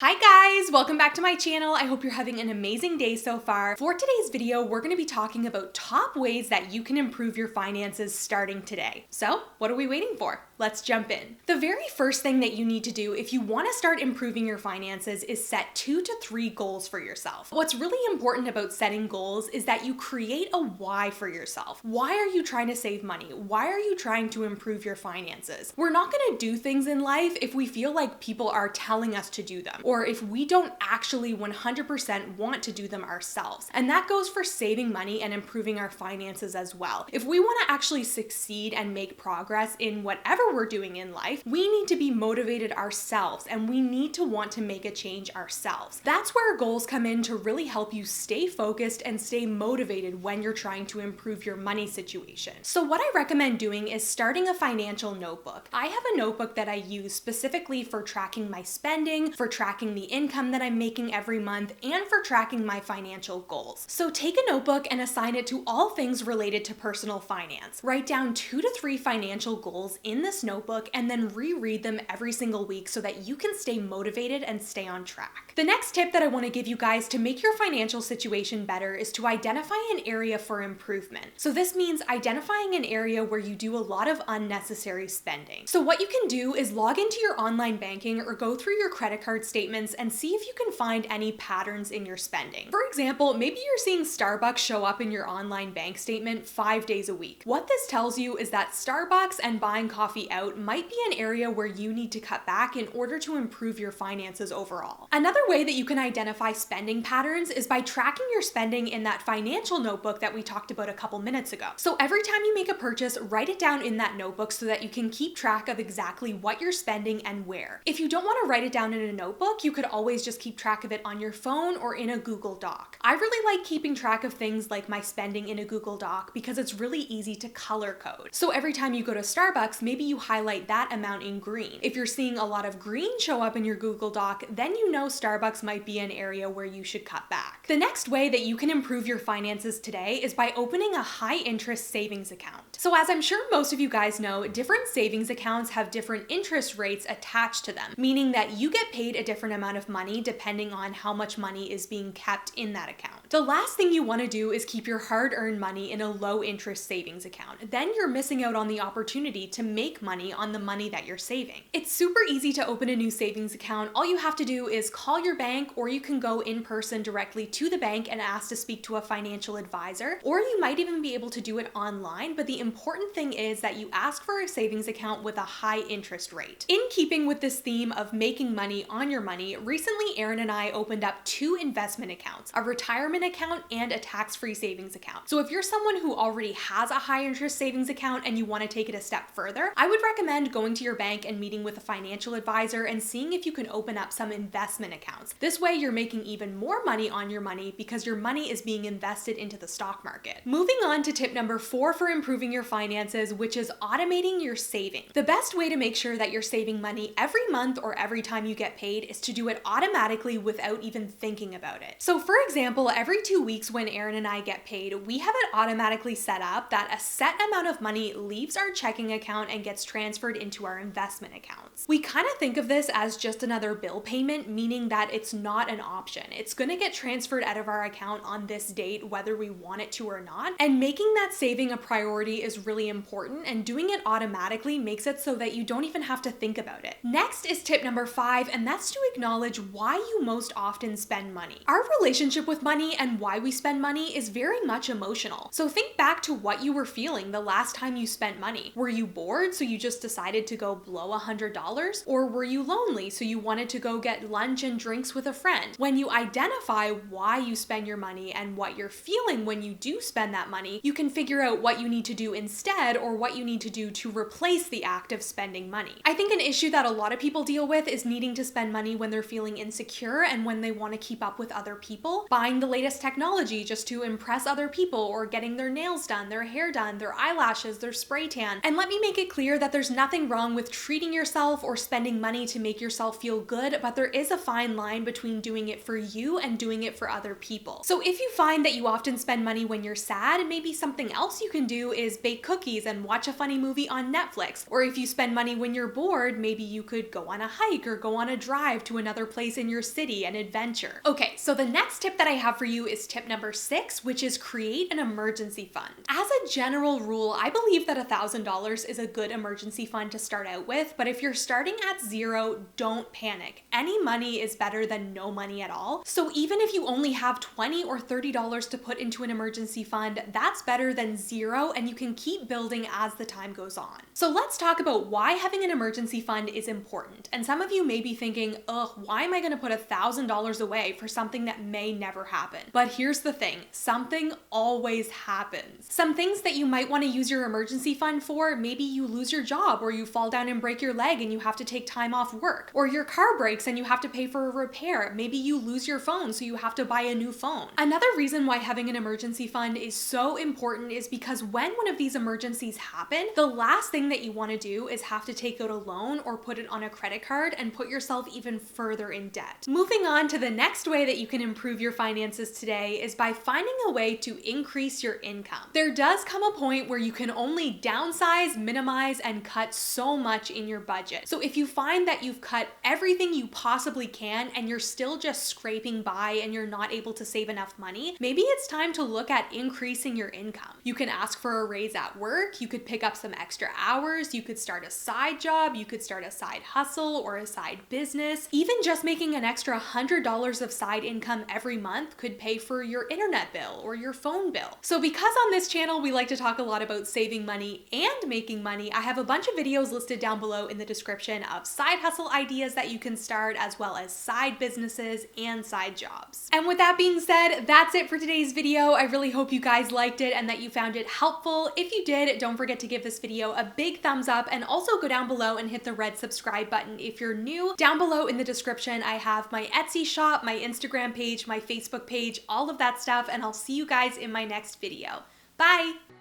Hi guys, welcome back to my channel. I hope you're having an amazing day so far. For today's video, we're going to be talking about top ways that you can improve your finances starting today. So, what are we waiting for? Let's jump in. The very first thing that you need to do if you want to start improving your finances is set 2 to 3 goals for yourself. What's really important about setting goals is that you create a why for yourself. Why are you trying to save money? Why are you trying to improve your finances? We're not going to do things in life if we feel like people are telling us to do them, or if we don't actually 100% want to do them ourselves. And that goes for saving money and improving our finances as well. If we want to actually succeed and make progress in whatever we're doing in life, we need to be motivated ourselves and we need to want to make a change ourselves. That's where goals come in to really help you stay focused and stay motivated when you're trying to improve your money situation. So what I recommend doing is starting a financial notebook. I have a notebook that I use specifically for tracking my spending, for tracking the income that I'm making every month, and for tracking my financial goals. So take a notebook and assign it to all things related to personal finance. Write down 2 to 3 financial goals in this notebook and then reread them every single week so that you can stay motivated and stay on track. The next tip that I want to give you guys to make your financial situation better is to identify an area for improvement. So this means identifying an area where you do a lot of unnecessary spending. So what you can do is log into your online banking or go through your credit card statements and see if you can find any patterns in your spending. For example, maybe you're seeing Starbucks show up in your online bank statement 5 days a week. What this tells you is that Starbucks and buying coffee out might be an area where you need to cut back in order to improve your finances overall. Another way that you can identify spending patterns is by tracking your spending in that financial notebook that we talked about a couple minutes ago. So every time you make a purchase, write it down in that notebook so that you can keep track of exactly what you're spending and where. If you don't want to write it down in a notebook, you could always just keep track of it on your phone or in a Google Doc. I really like keeping track of things like my spending in a Google Doc because it's really easy to color code. So every time you go to Starbucks, maybe you highlight that amount in green. If you're seeing a lot of green show up in your Google Doc, then you know Starbucks might be an area where you should cut back. The next way that you can improve your finances today is by opening a high interest savings account. So as I'm sure most of you guys know, different savings accounts have different interest rates attached to them, meaning that you get paid a different amount of money depending on how much money is being kept in that account. The last thing you want to do is keep your hard-earned money in a low-interest savings account. Then you're missing out on the opportunity to make money on the money that you're saving. It's super easy to open a new savings account. All you have to do is call your bank, or you can go in person directly to the bank and ask to speak to a financial advisor, or you might even be able to do it online, but the important thing is that you ask for a savings account with a high interest rate. In keeping with this theme of making money on your money, recently Erin and I opened up 2 investment accounts, a retirement account and a tax-free savings account. So if you're someone who already has a high interest savings account and you want to take it a step further, I would recommend going to your bank and meeting with a financial advisor and seeing if you can open up some investment accounts. This way you're making even more money on your money because your money is being invested into the stock market. Moving on to tip number 4 for improving your finances, which is automating your saving. The best way to make sure that you're saving money every month or every time you get paid is to do it automatically without even thinking about it. So for example, every 2 weeks when Erin and I get paid, we have it automatically set up that a set amount of money leaves our checking account and gets transferred into our investment accounts. We kind of think of this as just another bill payment, meaning that it's not an option. It's going to get transferred out of our account on this date, whether we want it to or not. And making that saving a priority is really important, and doing it automatically makes it so that you don't even have to think about it. Next is tip number 5, and that's to acknowledge why you most often spend money. Our relationship with money and why we spend money is very much emotional. So think back to what you were feeling the last time you spent money. Were you bored, so you just decided to go blow $100? Or were you lonely, so you wanted to go get lunch and drinks with a friend? When you identify why you spend your money and what you're feeling when you do spend that money, you can figure out what you need to do instead or what you need to do to replace the act of spending money. I think an issue that a lot of people deal with is needing to spend money when they're feeling insecure and when they want to keep up with other people. Buying the latest latest technology just to impress other people, or getting their nails done, their hair done, their eyelashes, their spray tan. And let me make it clear that there's nothing wrong with treating yourself or spending money to make yourself feel good, but there is a fine line between doing it for you and doing it for other people. So if you find that you often spend money when you're sad, maybe something else you can do is bake cookies and watch a funny movie on Netflix. Or if you spend money when you're bored, maybe you could go on a hike or go on a drive to another place in your city and adventure. Okay, so the next tip that I have for you is tip number 6, which is create an emergency fund. As a general rule, I believe that $1,000 is a good emergency fund to start out with, but if you're starting at zero, don't panic. Any money is better than no money at all. So even if you only have $20 or $30 to put into an emergency fund, that's better than zero, and you can keep building as the time goes on. So let's talk about why having an emergency fund is important. And some of you may be thinking, ugh, why am I going to put $1,000 away for something that may never happen? But here's the thing, something always happens. Some things that you might want to use your emergency fund for, maybe you lose your job, or you fall down and break your leg and you have to take time off work, or your car breaks and you have to pay for a repair. Maybe you lose your phone, so you have to buy a new phone. Another reason why having an emergency fund is so important is because when one of these emergencies happen, the last thing that you want to do is have to take out a loan or put it on a credit card and put yourself even further in debt. Moving on to the next way that you can improve your finances today is by finding a way to increase your income. There does come a point where you can only downsize, minimize, and cut so much in your budget. So if you find that you've cut everything you possibly can and you're still just scraping by and you're not able to save enough money, maybe it's time to look at increasing your income. You can ask for a raise at work, you could pick up some extra hours, you could start a side job, you could start a side hustle or a side business. Even just making an extra $100 of side income every month could pay for your internet bill or your phone bill. So because on this channel we like to talk a lot about saving money and making money, I have a bunch of videos listed down below in the description of side hustle ideas that you can start, as well as side businesses and side jobs. And with that being said, that's it for today's video. I really hope you guys liked it and that you found it helpful. If you did, don't forget to give this video a big thumbs up, and also go down below and hit the red subscribe button if you're new. Down below in the description, I have my Etsy shop, my Instagram page, my Facebook page, all of that stuff, and I'll see you guys in my next video. Bye!